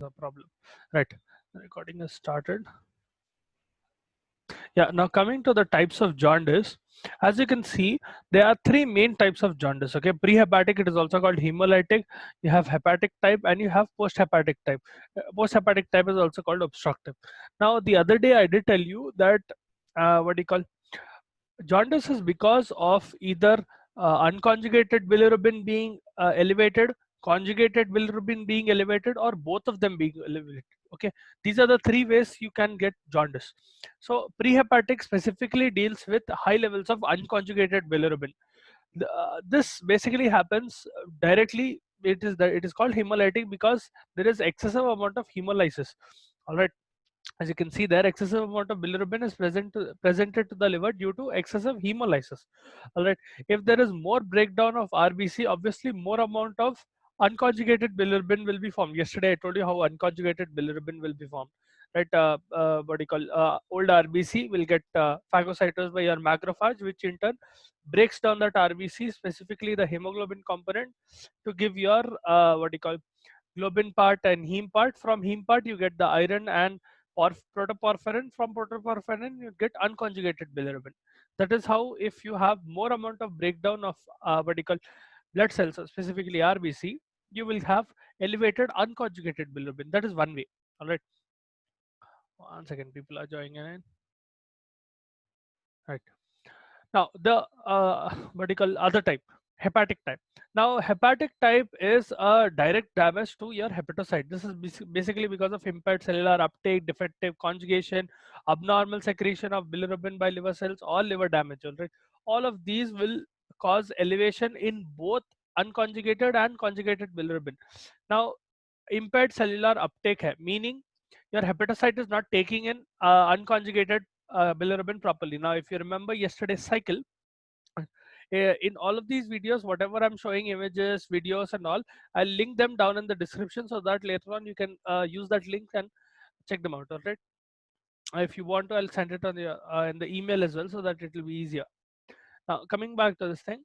a problem, right? The recording has started. Yeah, now coming to the types of jaundice, as you can see, there are three main types of jaundice. Okay, prehepatic, it is also called hemolytic. You have hepatic type and you have post-hepatic type. Post-hepatic type is also called obstructive. Now, the other day I did tell you that what do you call jaundice is because of either unconjugated bilirubin being elevated, conjugated bilirubin being elevated, or both of them being elevated. Okay, these are the three ways you can get jaundice. So prehepatic specifically deals with high levels of unconjugated bilirubin. This basically happens directly. It is called hemolytic because there is excessive amount of hemolysis. All right, as you can see there, excessive amount of bilirubin is presented to the liver due to excessive hemolysis. All right, if there is more breakdown of RBC, obviously more amount of unconjugated bilirubin will be formed. Yesterday I told you how unconjugated bilirubin will be formed, right? What do you call, old RBC will get phagocytosed by your macrophage, which in turn breaks down that RBC, specifically the hemoglobin component, to give your what do you call, globin part and heme part. From heme part you get the iron and protoporphyrin. From protoporphyrin you get unconjugated bilirubin. That is how, if you have more amount of breakdown of what you call blood cells, specifically RBC, you will have elevated unconjugated bilirubin. That is one way. All right, one second, people are joining in. Right, now the what do you call, other type, hepatic type. Now hepatic type is a direct damage to your hepatocyte. This is basically because of impaired cellular uptake, defective conjugation, abnormal secretion of bilirubin by liver cells, or liver damage. All right, all of these will cause elevation in both unconjugated and conjugated bilirubin. Now impaired cellular uptake hai, meaning your hepatocyte is not taking in unconjugated bilirubin properly. Now if you remember yesterday's cycle, in all of these videos, whatever I'm showing, images, videos and all, I'll link them down in the description so that later on you can use that link and check them out. All right, if you want to, I'll send it on the in the email as well so that it will be easier. Now coming back to this thing,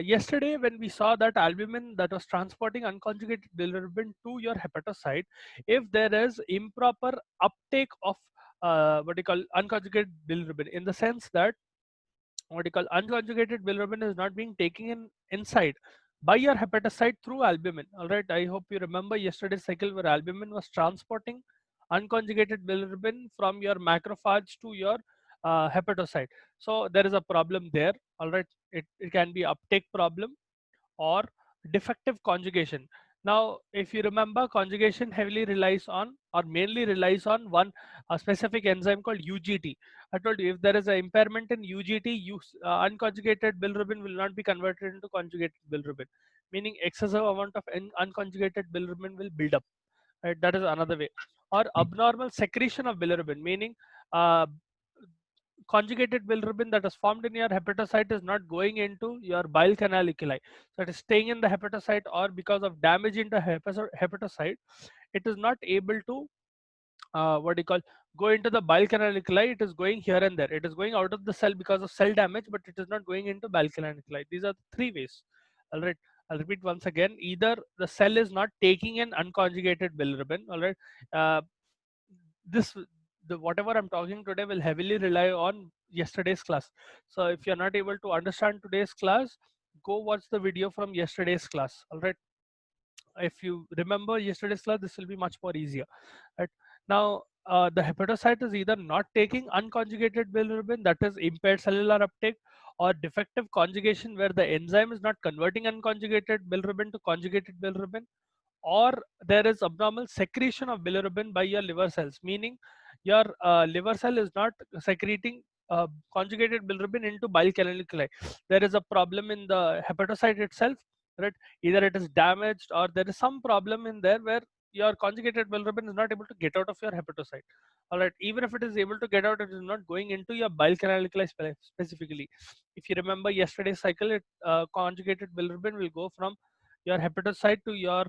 yesterday when we saw that albumin that was transporting unconjugated bilirubin to your hepatocyte, if there is improper uptake of what you call unconjugated bilirubin, in the sense that what you call unconjugated bilirubin is not being taken in inside by your hepatocyte through albumin. All right, I hope you remember yesterday's cycle where albumin was transporting unconjugated bilirubin from your macrophage to your hepatocyte. So there is a problem there. All right, it can be uptake problem or defective conjugation. Now, if you remember, conjugation heavily relies on, or mainly relies on, one a specific enzyme called UGT. I told you, if there is an impairment in UGT, unconjugated bilirubin will not be converted into conjugated bilirubin, meaning excessive amount of unconjugated bilirubin will build up. Right? That is another way. Or abnormal secretion of bilirubin, meaning uh, conjugated bilirubin that is formed in your hepatocyte is not going into your bile canaliculi. So it is staying in the hepatocyte, or because of damage in the hepatocyte, it is not able to what do you call, go into the bile canaliculi. It is going here and there. It is going out of the cell because of cell damage, but it is not going into bile canaliculi. These are the three ways. All right, I'll repeat once again. Either the cell is not taking in unconjugated bilirubin. All right, uh, this the whatever I'm talking today will heavily rely on yesterday's class. So if you're not able to understand today's class, go watch the video from yesterday's class. All right, if you remember yesterday's class, this will be much more easier. Right, now the hepatocyte is either not taking unconjugated bilirubin, that is impaired cellular uptake, or defective conjugation where the enzyme is not converting unconjugated bilirubin to conjugated bilirubin, or there is abnormal secretion of bilirubin by your liver cells, meaning your liver cell is not secreting conjugated bilirubin into bile canaliculi. There is a problem in the hepatocyte itself, right? Either it is damaged or there is some problem in there where your conjugated bilirubin is not able to get out of your hepatocyte. All right, even if it is able to get out, it is not going into your bile canaliculi specifically. If you remember yesterday's cycle, conjugated bilirubin will go from your hepatocyte to your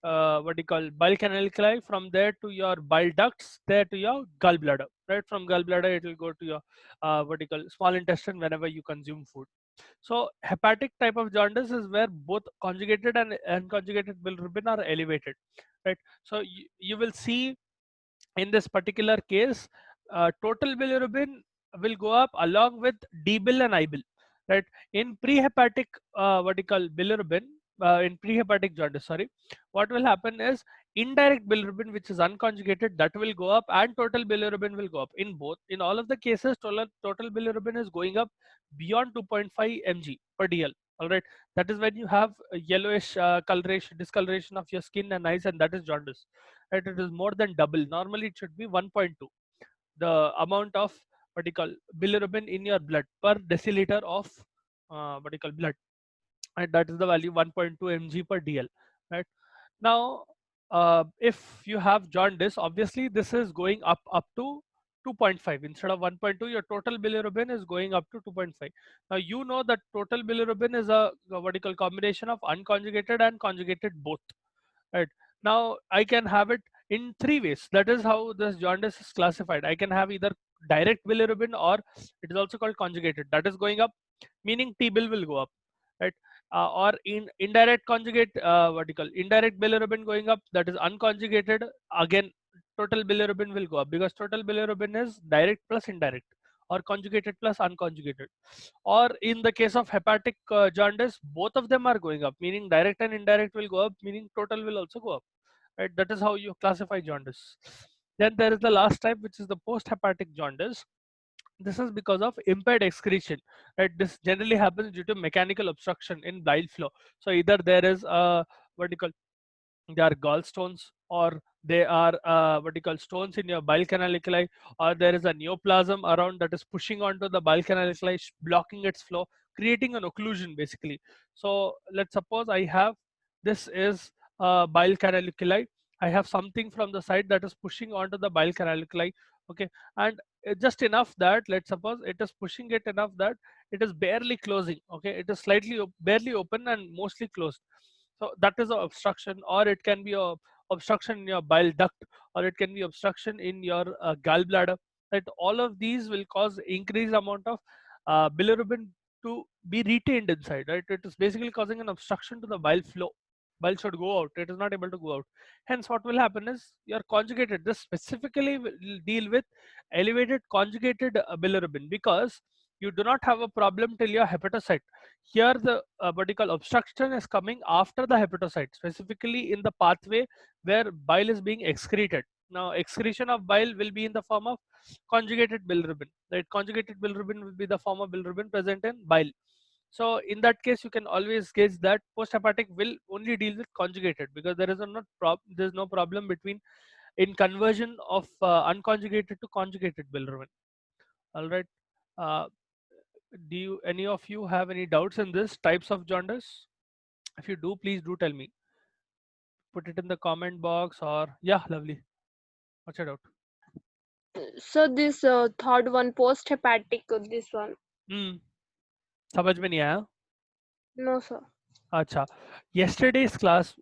what do you call, bile canaliculi, from there to your bile ducts, there to your gallbladder. Right, from gallbladder it will go to your what do you call, small intestine whenever you consume food. So hepatic type of jaundice is where both conjugated and unconjugated bilirubin are elevated. right? So you will see in this particular case, total bilirubin will go up along with D bill and I bill, right? In prehepatic, what you call bilirubin, in prehepatic jaundice, sorry, what will happen is indirect bilirubin, which is unconjugated, that will go up, and total bilirubin will go up. In both, in all of the cases, total bilirubin is going up beyond 2.5 mg per dl. All right, that is when you have a yellowish coloration, discoloration of your skin and eyes, and that is jaundice, right? It is more than double. Normally it should be 1.2, the amount of what you call bilirubin in your blood per deciliter of what you call blood, and that is the value 1.2 mg per dl, right? Now if you have jaundice, obviously this is going up to 2.5 instead of 1.2. Your total bilirubin is going up to 2.5. Now you know that total bilirubin is a what you call combination of unconjugated and conjugated both, right? Now I can have it in three ways. That is how this jaundice is classified. I can have either direct bilirubin, or it is also called conjugated, that is going up, meaning T bill will go up, right? Or in indirect conjugate, what you call indirect bilirubin going up, that is unconjugated, again total bilirubin will go up, because total bilirubin is direct plus indirect, or conjugated plus unconjugated. Or in the case of hepatic jaundice, both of them are going up, meaning direct and indirect will go up, meaning total will also go up, right? That is how you classify jaundice. Then there is the last type, which is the post hepatic jaundice. This is because of impaired excretion, right? This generally happens due to mechanical obstruction in bile flow. So either there is a what do you call, they are gallstones, or they are what you call stones in your bile canaliculi, or there is a neoplasm around that is pushing onto the bile canaliculi, blocking its flow, creating an occlusion basically. So let's suppose I have, this is bile canaliculi, I have something from the side that is pushing onto the bile canaliculi, okay, and just enough that, let's suppose it is pushing it enough that it is barely closing, okay, it is slightly barely open and mostly closed. So that is a obstruction, or it can be a obstruction in your bile duct, or it can be obstruction in your gallbladder, right? All of these will cause increased amount of bilirubin to be retained inside, right? It is basically causing an obstruction to the bile flow. Bile should go out, it is not able to go out. Hence what will happen is your conjugated, this specifically will deal with elevated conjugated bilirubin, because you do not have a problem till your hepatocyte. Here the vertical obstruction is coming after the hepatocyte, specifically in the pathway where bile is being excreted. Now excretion of bile will be in the form of conjugated bilirubin, right? Conjugated bilirubin will be the form of bilirubin present in bile. So in that case, you can always gauge that post-hepatic will only deal with conjugated, because there is a not there is no problem between in conversion of unconjugated to conjugated bilirubin. All right. Uh, do you, any of you have any doubts in this types of jaundice? If you do, please do tell me. Put it in the comment box, or yeah, lovely. Watch it out. So this third one, post hepatic, this one. Hmm. समझ में नहीं आया. No, sir. अच्छा, yesterday class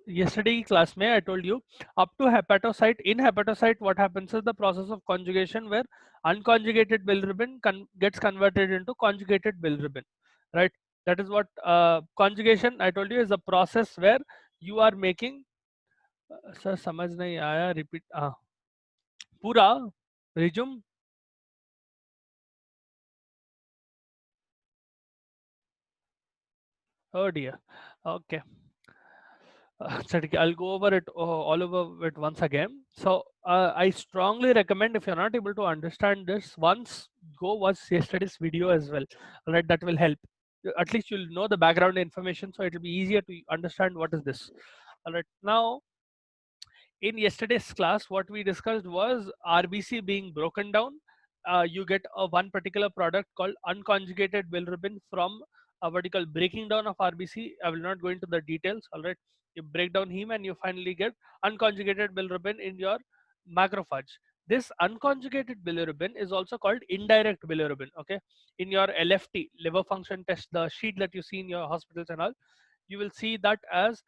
में I told you up to hepatocyte. In hepatocyte, what happens is the process of conjugation where unconjugated bilirubin gets converted into conjugated bilirubin, right? That is what conjugation I told you is a process where you are making. Sir समझ नहीं आया, repeat. पूरा resume. Oh dear. Okay. Sadhiki, I'll go over it all over it once again. So I strongly recommend, if you're not able to understand this, once go watch yesterday's video as well. All right, that will help. At least you'll know the background information, so it'll be easier to understand what is this. All right, now in yesterday's class, what we discussed was RBC being broken down. You get a one particular product called unconjugated bilirubin from a vertical breaking down of RBC. I will not go into the details. All right, you break down heme and you finally get unconjugated bilirubin in your macrophage. This unconjugated bilirubin is also called indirect bilirubin. Okay, in your LFT, liver function test, the sheet that you see in your hospitals and all, you will see that as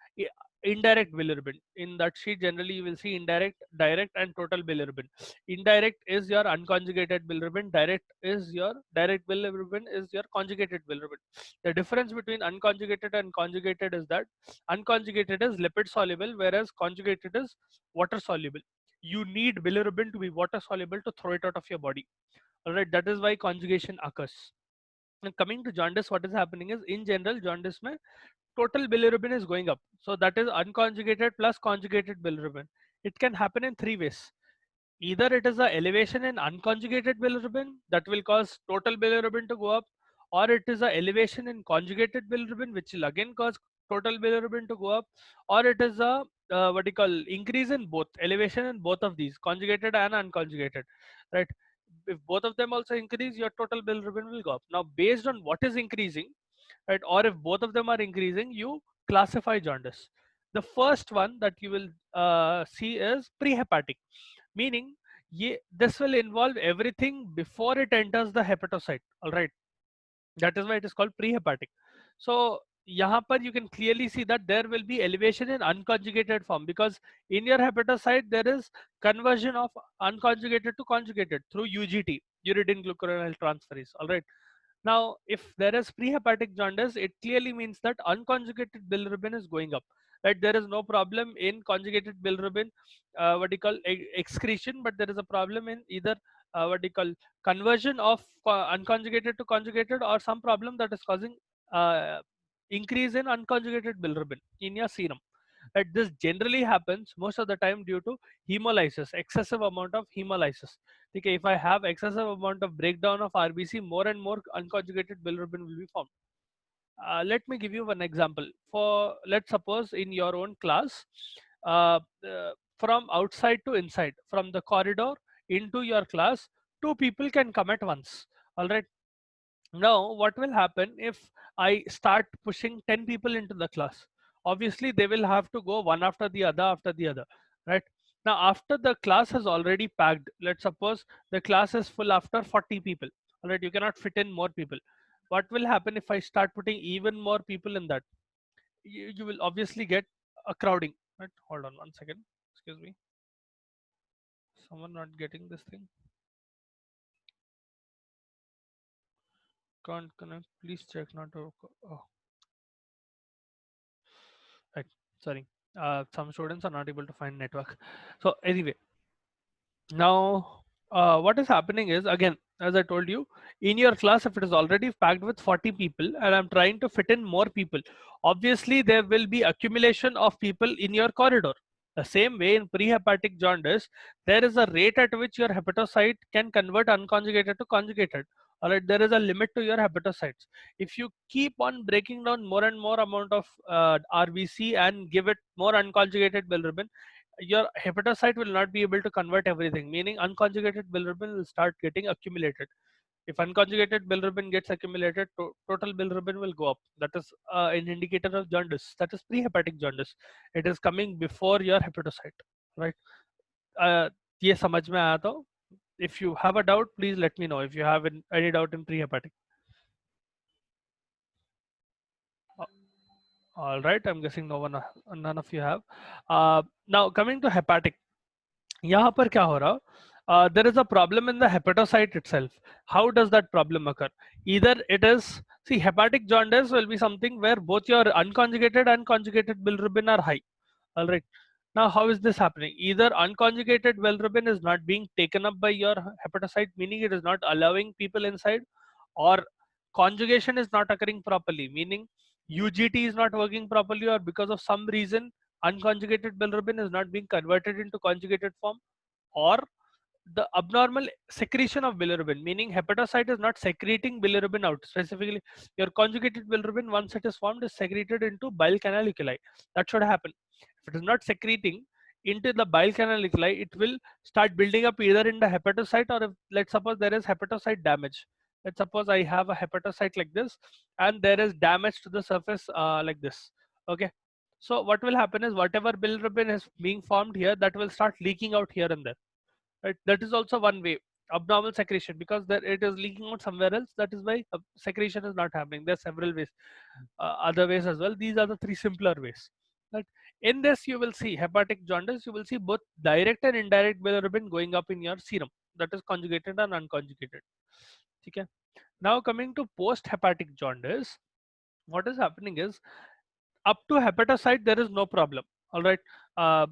indirect bilirubin. In that sheet, generally you will see indirect, direct, and total bilirubin. Indirect is your unconjugated bilirubin. Direct bilirubin is your conjugated bilirubin. The difference between unconjugated and conjugated is that unconjugated is lipid soluble, whereas conjugated is water soluble. You need bilirubin to be water soluble to throw it out of your body. All right, that is why conjugation occurs. And coming to jaundice, what is happening is, in general, jaundice mein total bilirubin is going up. So that is unconjugated plus conjugated bilirubin. It can happen in three ways. Either it is a elevation in unconjugated bilirubin that will cause total bilirubin to go up, or it is a elevation in conjugated bilirubin which will again cause total bilirubin to go up, or it is a what you call increase in both, elevation in both of these, conjugated and unconjugated, right? If both of them also increase, your total bilirubin will go up. Now, based on what is increasing, right, or if both of them are increasing, you classify jaundice. The first one that you will see is prehepatic, meaning this will involve everything before it enters the hepatocyte. All right, that is why it is called prehepatic. So यहाँ पर you can clearly see that there will be elevation in unconjugated form, because in your hepatocyte there is conversion of unconjugated to conjugated through UGT, uridine glucuronide transferase. All right, now if there is prehepatic jaundice, it clearly means that unconjugated bilirubin is going up, right? There is no problem in conjugated bilirubin what you call excretion, but there is a problem in either what you call conversion of unconjugated to conjugated, or some problem that is causing uh, increase in unconjugated bilirubin in your serum. Right? This generally happens most of the time due to hemolysis, excessive amount of hemolysis. Okay, if I have excessive amount of breakdown of RBC, more and more unconjugated bilirubin will be formed. Let me give you one example. For, let's suppose, in your own class, uh, uh, from outside to inside, from the corridor into your class, two people can come at once. All right. Now, what will happen if I start pushing 10 people into the class? Obviously, they will have to go one after the other, right? Now, after the class has already packed, let's suppose the class is full after 40 people, all right? You cannot fit in more people. What will happen if I start putting even more people in that? You will obviously get a crowding, right? Hold on one second. Excuse me. Someone not getting this thing? Can't connect. Please check not to. Oh. Right. Sorry. Some students are not able to find network. So anyway, now what is happening is, again, as I told you, in your class, if it is already packed with 40 people and I'm trying to fit in more people, obviously there will be accumulation of people in your corridor. The same way in prehepatic jaundice, there is a rate at which your hepatocyte can convert unconjugated to conjugated. All right, there is a limit to your hepatocytes. If you keep on breaking down more and more amount of RBC and give it more unconjugated bilirubin, your hepatocyte will not be able to convert everything, meaning unconjugated bilirubin will start getting accumulated. If unconjugated bilirubin gets accumulated, total bilirubin will go up. That is an indicator of jaundice. That is prehepatic jaundice. It is coming before your hepatocyte, right? uh, ये समझ में आया तो? If you have a doubt, please let me know if you have any doubt in prehepatic. All right, I'm guessing none of you have. Now coming to hepatic, यहाँ पर क्या हो रहा? There is a problem in the hepatocyte itself. How does that problem occur? Either it is, see, hepatic jaundice will be something where both your unconjugated and conjugated bilirubin are high. All right. Now, how is this happening? Either unconjugated bilirubin is not being taken up by your hepatocyte, meaning it is not allowing people inside, or conjugation is not occurring properly, meaning UGT is not working properly, or because of some reason unconjugated bilirubin is not being converted into conjugated form, or the abnormal secretion of bilirubin, meaning hepatocyte is not secreting bilirubin out. Specifically, your conjugated bilirubin, once it is formed, is secreted into bile canaliculi. That should happen. If it is not secreting into the bile canaliculi, it will start building up either in the hepatocyte, or if, let's suppose there is hepatocyte damage. Let's suppose I have a hepatocyte like this and there is damage to the surface like this. Okay. So what will happen is, whatever bilirubin is being formed here, that will start leaking out here and there. Right? That is also one way, abnormal secretion, because there it is leaking out somewhere else. That is why secretion is not happening. There are several ways, other ways as well. These are the three simpler ways. Right? In this, you will see hepatic jaundice. You will see both direct and indirect bilirubin going up in your serum. That is conjugated and unconjugated. Okay. Now coming to post-hepatic jaundice, what is happening is up to hepatocyte there is no problem. All right. uh,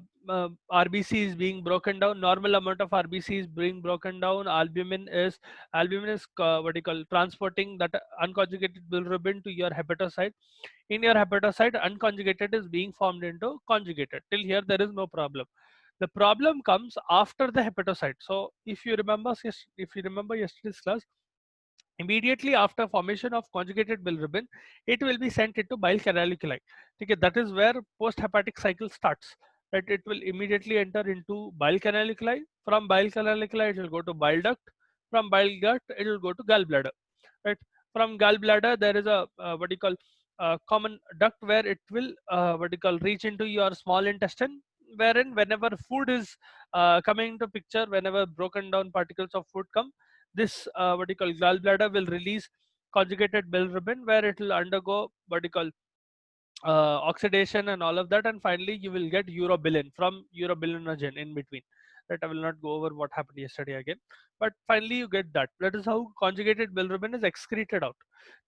RBC is being broken down, normal amount of RBC is being broken down, albumin is what you call transporting that unconjugated bilirubin to your hepatocyte. In your hepatocyte, unconjugated is being formed into conjugated. Till here there is no problem. The problem comes after the hepatocyte. So if you remember yesterday's class, immediately after formation of conjugated bilirubin, it will be sent into bile canaliculi. Okay, that is where post-hepatic cycle starts. Right? It will immediately enter into bile canaliculi. From bile canaliculi, it will go to bile duct. From bile duct, it will go to gallbladder. Right? From gallbladder, there is a what do you call common duct where it will what do you call reach into your small intestine. Wherein, whenever food is coming into picture, whenever broken down particles of food come, this what you call gallbladder will release conjugated bilirubin, where it will undergo what you call oxidation and all of that, and finally you will get urobilin from urobilinogen in between. That I will not go over what happened yesterday again, but finally you get that. That is how conjugated bilirubin is excreted out.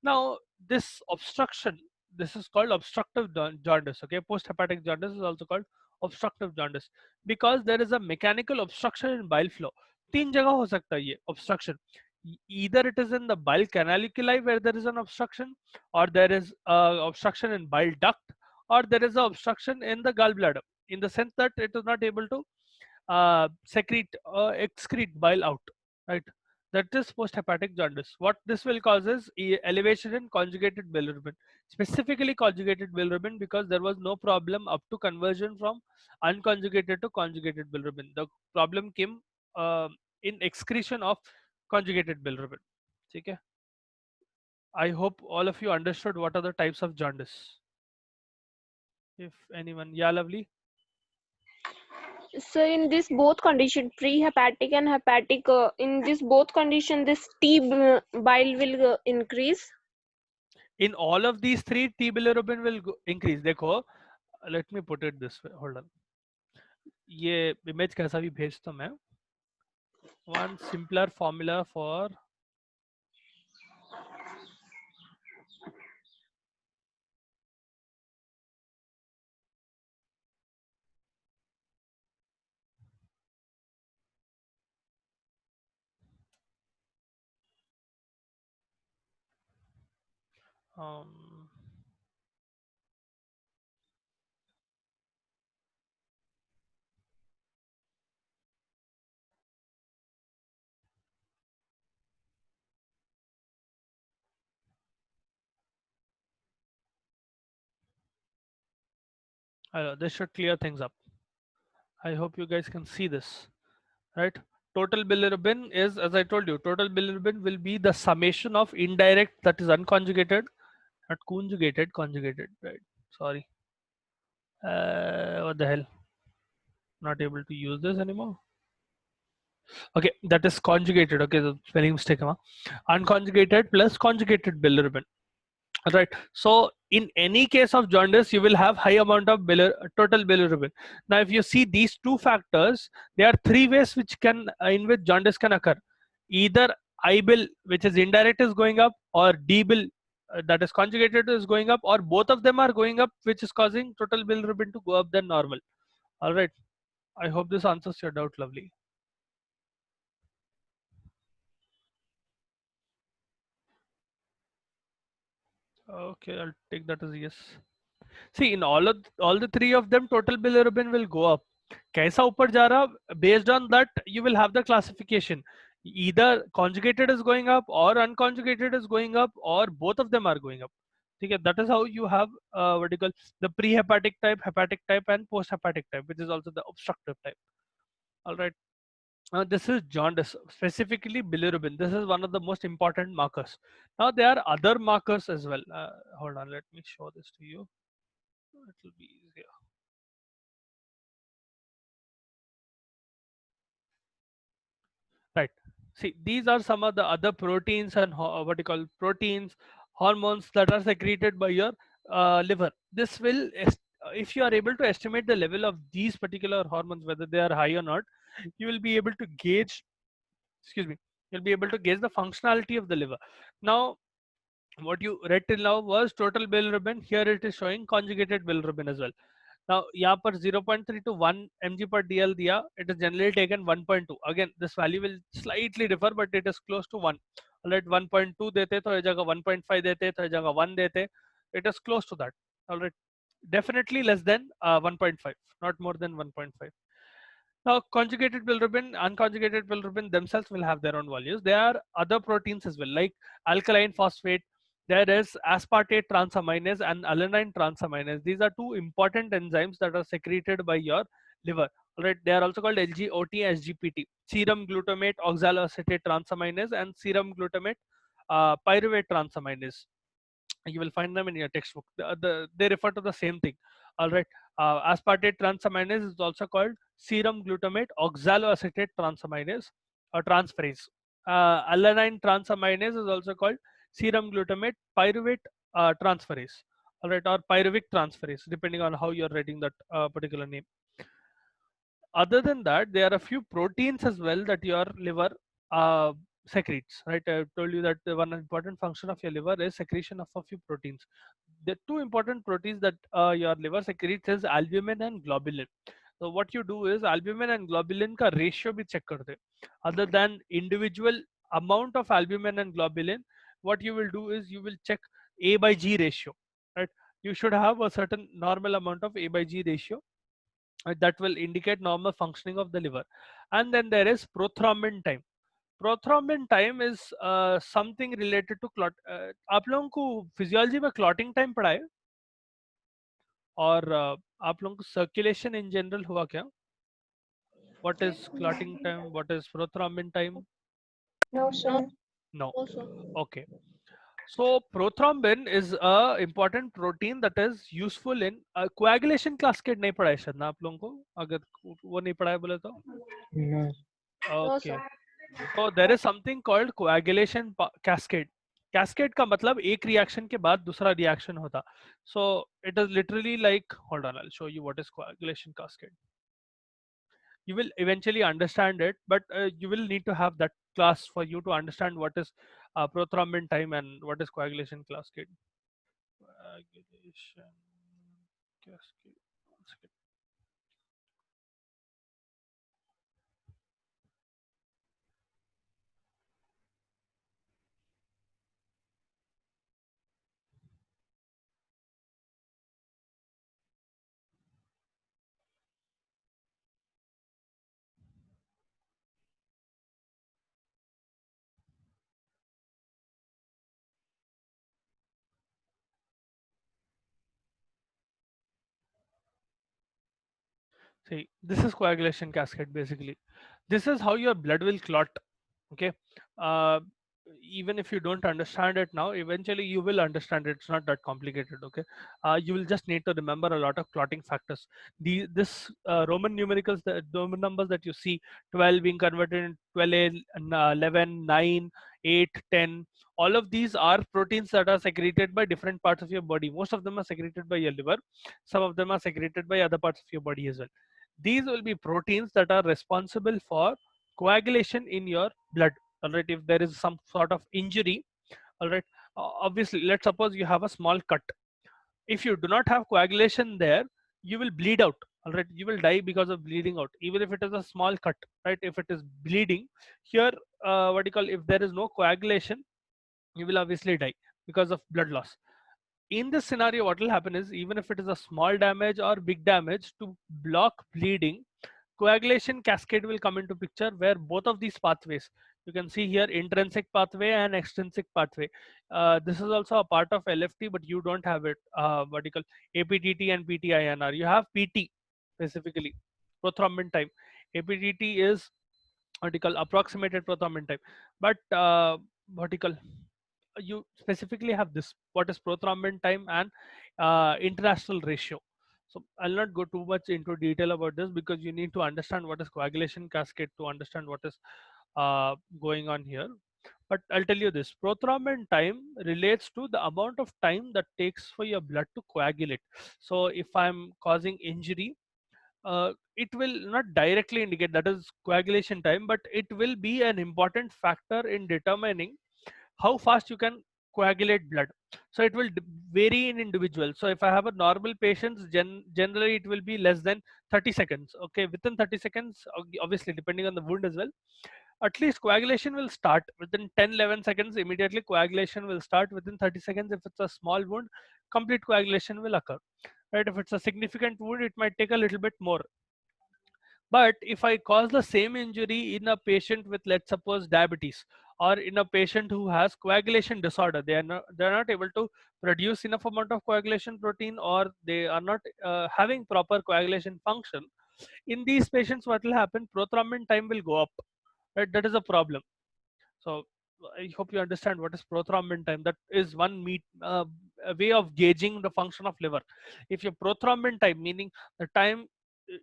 Now this obstruction, this is called obstructive jaundice. Okay, post-hepatic jaundice is also called obstructive jaundice because there is a mechanical obstruction in bile flow. तीन जगह हो सकता है ये obstruction. Either it is in the bile canaliculi where there is an obstruction, or there is obstruction in bile duct, or there is a obstruction in the gallbladder, in the sense that it is not able to secrete excrete bile out, right? That is post-hepatic jaundice. What this will cause is elevation in conjugated bilirubin, specifically conjugated bilirubin, because there was no problem up to conversion from unconjugated to conjugated bilirubin. The problem came uh, in excretion of conjugated bilirubin. Okay. I hope all of you understood what are the types of jaundice. If anyone, yeah, lovely. So in this both condition, pre-hepatic and hepatic, in this both condition, this bile will increase. In all of these three, T bilirubin will increase. देखो, let me put it this way. Hold on. ये image कैसा भी भेजता मैं. One simpler formula for um, this should clear things up. I hope you guys can see this, right? Total bilirubin is, as I told you, total bilirubin will be the summation of indirect, that is unconjugated, not conjugated, conjugated, right? Sorry. What the hell? Not able to use this anymore. Okay, that is conjugated. Okay, the spelling mistake. Huh? Unconjugated plus conjugated bilirubin. Right. So in any case of jaundice, you will have high amount of total bilirubin. Now, if you see these two factors, there are three ways which can in which jaundice can occur. Either I bil, which is indirect, is going up, or D bil, that is conjugated, is going up, or both of them are going up, which is causing total bilirubin to go up than normal. All right. I hope this answers your doubt, lovely. Okay, I'll take that as yes. See, in all the three of them, total bilirubin will go up. कैसा ऊपर जा रहा? Based on that, you will have the classification. Either conjugated is going up, or unconjugated is going up, or both of them are going up. Okay, that is how you have what you call the pre-hepatic type, hepatic type, and post-hepatic type, which is also the obstructive type. All right. This is jaundice, specifically bilirubin. This is one of the most important markers. Now there are other markers as well. Hold on, let me show this to you. It will be easier. Right. See, these are some of the other proteins and what you call proteins, hormones that are secreted by your liver. This will if you are able to estimate the level of these particular hormones, whether they are high or not, you will be able to gauge, excuse me, you'll be able to gauge the functionality of the liver. Now, what you read till now was total bilirubin. Here it is showing conjugated bilirubin as well. Now, यहाँ पर 0.3 to 1 mg per dl दिया, it is generally taken 1.2. Again, this value will slightly differ, but it is close to 1. Alright, 1.2 देते तो ये जगह 1.5 देते तो ये जगह 1 देते. It is close to that. Alright, definitely less than 1.5, not more than 1.5. Now, conjugated bilirubin, unconjugated bilirubin themselves will have their own values. There are other proteins as well, like alkaline phosphate. There is aspartate transaminase and alanine transaminase. These are two important enzymes that are secreted by your liver. Alright, they are also called LGOT, SGPT. Serum glutamate oxaloacetate transaminase and serum glutamate pyruvate transaminase. You will find them in your textbook. They refer to the same thing. All right. Aspartate transaminase is also called serum glutamate oxaloacetate transaminase or transferase. Alanine transaminase is also called serum glutamate pyruvate transferase. All right, or pyruvic transferase, depending on how you're writing that particular name. Other than that, there are a few proteins as well that your liver secretes, right? I told you that the one important function of your liver is secretion of a few proteins. The two important proteins that your liver secretes is albumin and globulin. So what you do is albumin and globulin ka ratio bhi check karte. Other than individual amount of albumin and globulin, what you will do is you will check A by G ratio, right? You should have a certain normal amount of A by G ratio that will indicate normal functioning of the liver. And then there is prothrombin time. Prothrombin time is something related to clot. आप लोगों को physiology में clotting time पढ़ा है और आप लोगों को सर्कुलेशन इन जनरल हुआ क्या? What is clotting time? What is prothrombin time? No, No, sir. No. also. Okay. So prothrombin is a important protein that is useful in coagulation cascade. नहीं पढ़ा है शायद ना आप लोगों को, अगर वो नहीं पढ़ा है बोले तो. No. No, Okay. sir. So there is something called coagulation cascade. Cascade का मतलब एक reaction के बाद दूसरा reaction होता. So it is literally like, hold on, I'll show you what is coagulation cascade. You will eventually understand it, but you will need to have that class for you to understand what is prothrombin time and what is coagulation cascade. Coagulation cascade. One second. See, this is coagulation cascade basically. This is how your blood will clot. Okay. Uh, Even if you don't understand it now, eventually you will understand it. It's not that complicated. Okay. You will just need to remember a lot of clotting factors. This Roman numericals, the Roman numbers that you see, 12 being converted into 12, 11, 9, 8, 10. All of these are proteins that are secreted by different parts of your body. Most of them are secreted by your liver. Some of them are secreted by other parts of your body as well. These will be proteins that are responsible for coagulation in your blood. All right, if there is some sort of injury, all right, obviously, let's suppose you have a small cut. If you do not have coagulation there, you will bleed out. All right, you will die because of bleeding out, even if it is a small cut, right? If it is bleeding, here, what do you call? If there is no coagulation, you will obviously die because of blood loss. In this scenario, what will happen is, even if it is a small damage or big damage, to block bleeding, coagulation cascade will come into picture, where both of these pathways, you can see here, intrinsic pathway and extrinsic pathway. This is also a part of LFT, but you don't have it. What do you call APTT and PTINR? You have PT specifically, prothrombin time. APTT is what do you call approximated prothrombin time, but what do you call, you specifically have this, what is prothrombin time and international ratio. So I'll not go too much into detail about this, because you need to understand what is coagulation cascade to understand what is going on here. but I'll tell you this: prothrombin time relates to the amount of time that takes for your blood to coagulate. So if I'm causing injury, it will not directly indicate that is coagulation time, but it will be an important factor in determining how fast you can coagulate blood. So it will vary in individuals. So if I have a normal patients, generally it will be less than 30 seconds. Okay, within 30 seconds, obviously depending on the wound as well, at least coagulation will start within 10-11 seconds. Immediately coagulation will start within 30 seconds. If it's a small wound, complete coagulation will occur, right? If it's a significant wound, it might take a little bit more. But if I cause the same injury in a patient with, let's suppose, diabetes, or in a patient who has coagulation disorder, they're not able to produce enough amount of coagulation protein, or they are not having proper coagulation function. In these patients, what will happen? Prothrombin time will go up. Right? That is a problem. So I hope you understand what is prothrombin time. That is one a way of gauging the function of liver. If your prothrombin time, meaning the time,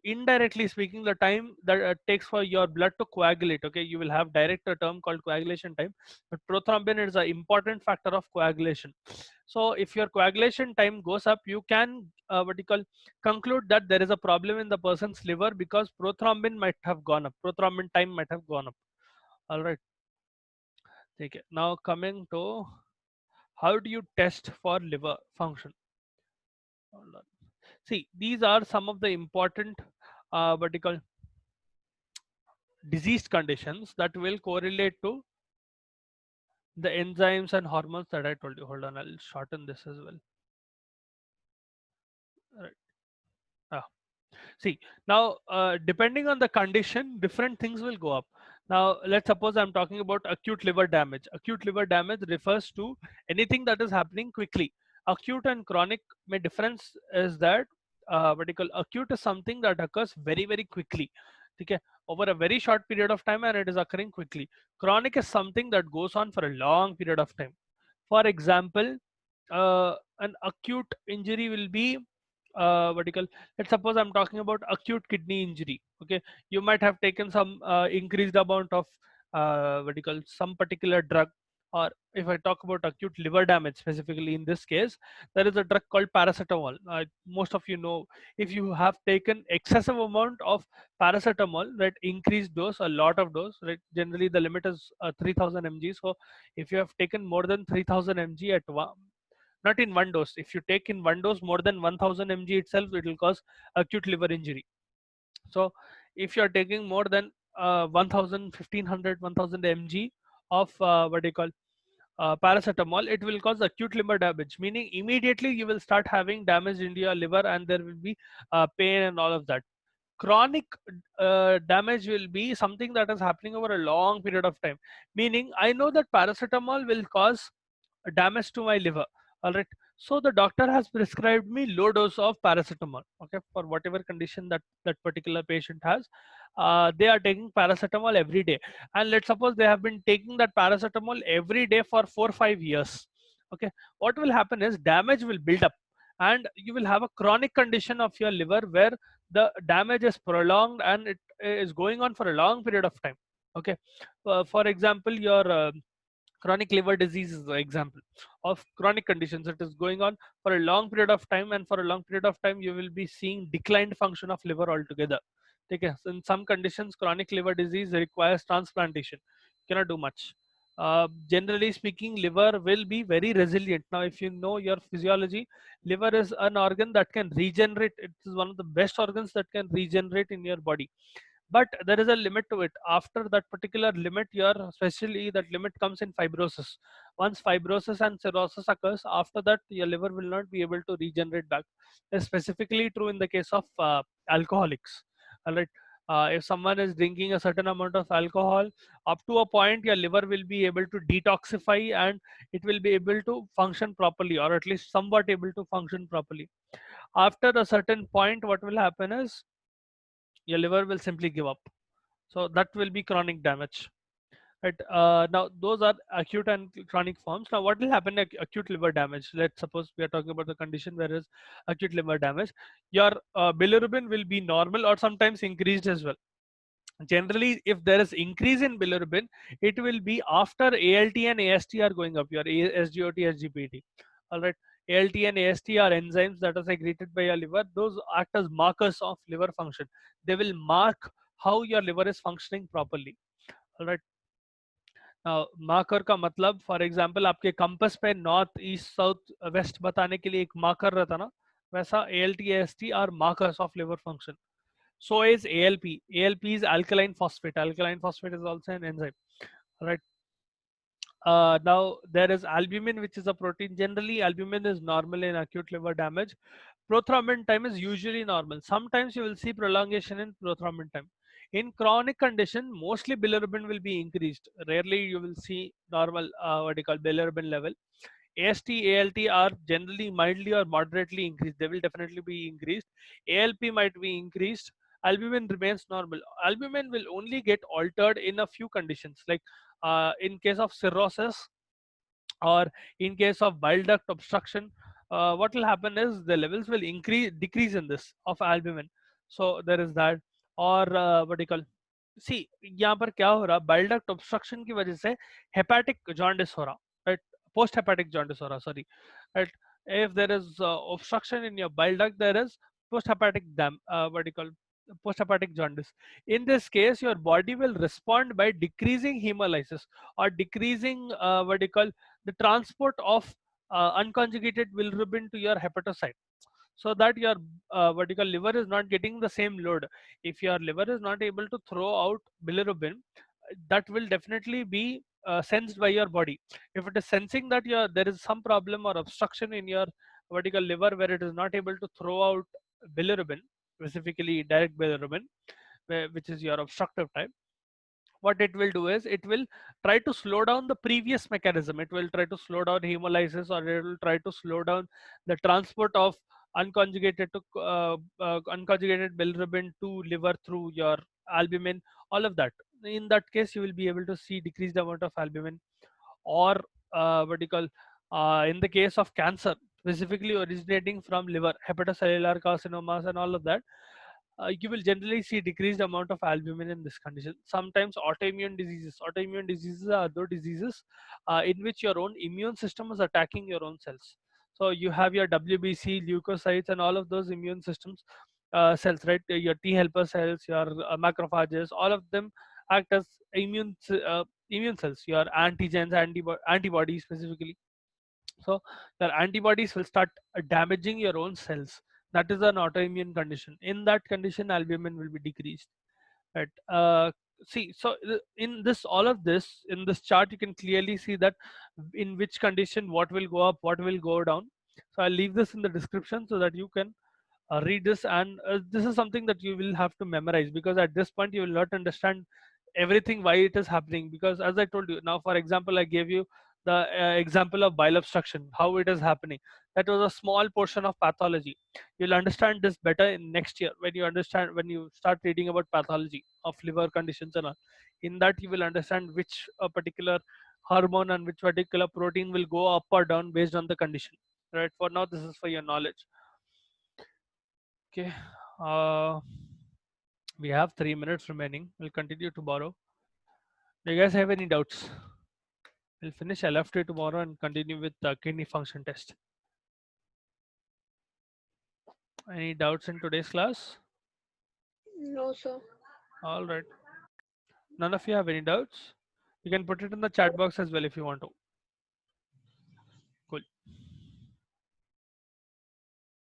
indirectly speaking, the time that it takes for your blood to coagulate. Okay, you will have direct a term called coagulation time, but prothrombin is an important factor of coagulation. So if your coagulation time goes up, you can what you call conclude that there is a problem in the person's liver because prothrombin might have gone up. Prothrombin time might have gone up. All right. Okay. Now coming to how do you test for liver function? Hold on. See, these are some of the important what you call disease conditions that will correlate to the enzymes and hormones that I told you. Hold on, I'll shorten this as well. Right. Ah. See, now depending on the condition, different things will go up. Now, let's suppose I'm talking about acute liver damage. Acute liver damage refers to anything that is happening quickly. Acute and chronic may difference is that what you call acute is something that occurs very, very quickly. Okay, over a very short period of time, and it is occurring quickly. Chronic is something that goes on for a long period of time. For example, an acute injury will be what you call, let's suppose I'm talking about acute kidney injury. Okay, you might have taken some increased amount of what you call some particular drug. Or if I talk about acute liver damage specifically, in this case there is a drug called paracetamol. Most of you know, if you have taken excessive amount of paracetamol, right, increased dose, a lot of dose, right, generally the limit is 3000 mg. So if you have taken more than 3000 mg at one, not in one dose, if you take in one dose more than 1000 mg itself, it will cause acute liver injury. So if you are taking more than 1000 mg of what do you call paracetamol, it will cause acute liver damage, meaning immediately you will start having damage in your liver, and there will be pain and all of that. Chronic damage will be something that is happening over a long period of time, meaning I know that paracetamol will cause damage to my liver. All right, so the doctor has prescribed me low dose of paracetamol, okay, for whatever condition that that particular patient has. They are taking paracetamol every day, and let's suppose they have been taking that paracetamol every day for 4 or 5 years. Okay, what will happen is damage will build up, and you will have a chronic condition of your liver where the damage is prolonged and it is going on for a long period of time. Okay, for example, your chronic liver disease is the example of chronic conditions. It is going on for a long period of time, and for a long period of time you will be seeing declined function of liver altogether. Okay, so in some conditions chronic liver disease requires transplantation, cannot do much. Generally speaking, liver will be very resilient. Now if you know your physiology, liver is an organ that can regenerate. It is one of the best organs that can regenerate in your body, but there is a limit to it. After that particular limit, your especially that limit comes in fibrosis. Once fibrosis and cirrhosis occurs, after that your liver will not be able to regenerate back. It's specifically true in the case of alcoholics. All right, if someone is drinking a certain amount of alcohol, up to a point your liver will be able to detoxify, and it will be able to function properly, or at least somewhat able to function properly. After a certain point, what will happen is your liver will simply give up. So that will be chronic damage, right? Now those are acute and chronic forms. Now what will happen in acute liver damage? Let's suppose we are talking about the condition where is acute liver damage. Your bilirubin will be normal or sometimes increased as well. Generally, if there is increase in bilirubin, it will be after ALT and AST are going up, your SGOT, SGPT. All right. ALT and AST are enzymes that are secreted by your liver. Those act as markers of liver function. They will mark how your liver is functioning properly. All right. Marker का मतलब for example आपके compass पे north east south west बताने के लिए एक marker रहता ना, वैसा ALT AST are markers of liver function. So is ALP. ALP is alkaline phosphate. Alkaline phosphate is also an enzyme. Right. Now there is albumin, which is a protein. Generally, albumin is normal in acute liver damage. Prothrombin time is usually normal. Sometimes you will see prolongation in prothrombin time. In chronic condition, mostly bilirubin will be increased. Rarely you will see normal what you call bilirubin level. AST, ALT are generally mildly or moderately increased. They will definitely be increased. ALP might be increased. Albumin remains normal. Albumin will only get altered in a few conditions, like in case of cirrhosis or in case of bile duct obstruction. What will happen is the levels will decrease in this of albumin. So there is that. Or what do you call, see यहाँ पर क्या हो रहा, bile duct obstruction की वजह से hepatic jaundice हो रहा, right? Post hepatic jaundice हो रहा, sorry, right? If there is obstruction in your bile duct, there is post hepatic what do you call, post hepatic jaundice. In this case, your body will respond by decreasing hemolysis or decreasing what do you call, the transport of unconjugated bilirubin to your hepatocyte, so that your what you call liver is not getting the same load. If your liver is not able to throw out bilirubin, that will definitely be sensed by your body. If it is sensing that there is some problem or obstruction in your what you call liver, where it is not able to throw out bilirubin, specifically direct bilirubin, which is your obstructive type, what it will do is it will try to slow down the previous mechanism. It will try to slow down hemolysis, or it will try to slow down the transport of unconjugated bilirubin to liver through your albumin, all of that. In that case, you will be able to see decreased amount of albumin. Or what do you call, in the case of cancer, specifically originating from liver, hepatocellular carcinomas and all of that, you will generally see decreased amount of albumin in this condition. Sometimes autoimmune diseases are other diseases in which your own immune system is attacking your own cells. So you have your WBC, leukocytes, and all of those immune systems cells, right? Your T helper cells, your macrophages, all of them act as immune cells, your antigens, antibodies specifically. So your antibodies will start damaging your own cells. That is an autoimmune condition. In that condition, albumin will be decreased. Right. See, so in this, all of this in this chart, you can clearly see that in which condition what will go up, what will go down. So I'll leave this in the description so that you can read this, and this is something that you will have to memorize, because at this point you will not understand everything why it is happening. Because as I told you, now for example, I gave you the example of bile obstruction, how it is happening. That was a small portion of pathology. You'll understand this better in next year when you start reading about pathology of liver conditions and all. In that you will understand which particular hormone and which particular protein will go up or down based on the condition. Right, for now this is for your knowledge. Okay. Uh, we have 3 minutes remaining. We'll continue tomorrow. Do you guys have any doubts? We'll finish LFT tomorrow and continue with the kidney function test. Any doubts in today's class? No, sir. All right. None of you have any doubts? You can put it in the chat box as well if you want to.